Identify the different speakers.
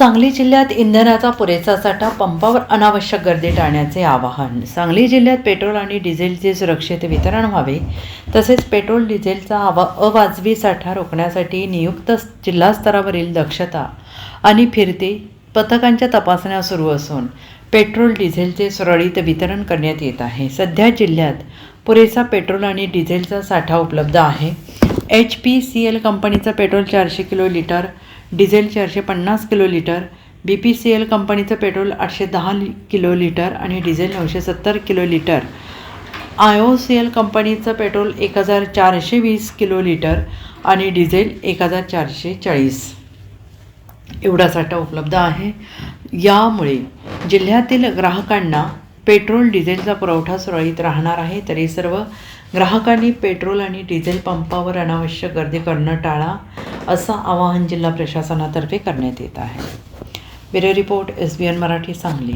Speaker 1: सांगली जिल्ह्यात इंधनाचा पुरेसा साठा, पंपावर अनावश्यक गर्दी टाळण्याचे आवाहन. सांगली जिल्ह्यात पेट्रोल आणि डिझेलचे सुरक्षित वितरण व्हावे तसेच पेट्रोल डिझेलचा अवाजवी साठा रोखण्यासाठी नियुक्त जिल्हास्तरावरील दक्षता आणि फिरती पथकांच्या तपासण्या सुरू असून पेट्रोल डिझेलचे सुरळीत वितरण करण्यात येत आहे. सध्या जिल्ह्यात पुरेसा पेट्रोल आणि डिझेलचा साठा उपलब्ध आहे. HPCL कंपनीचं petrol 400 kilo litre, diesel 450 kilo litre, BPCL कंपनीचं पेट्रोल 810 किलो लिटर आणि डिझेल 970 किलो लिटर, IOCL कंपनीचं पेट्रोल 1420 किलो लिटर आणि डिझेल 1440 एवढा साठा उपलब्ध आहे. यामुळे जिल्ह्यातील ग्राहकांना पेट्रोल डिझेलचा पुरवठा सुरळीत राहणार आहे. तरी सर्व ग्राहकांनी पेट्रोल आणि डिझेल पंपावर अनावश्यक गर्दी करणं टाळा, असं आवाहन जिल्हा प्रशासनातर्फे करण्यात येत आहे. Bureau report, SBN Marathi, Sangli.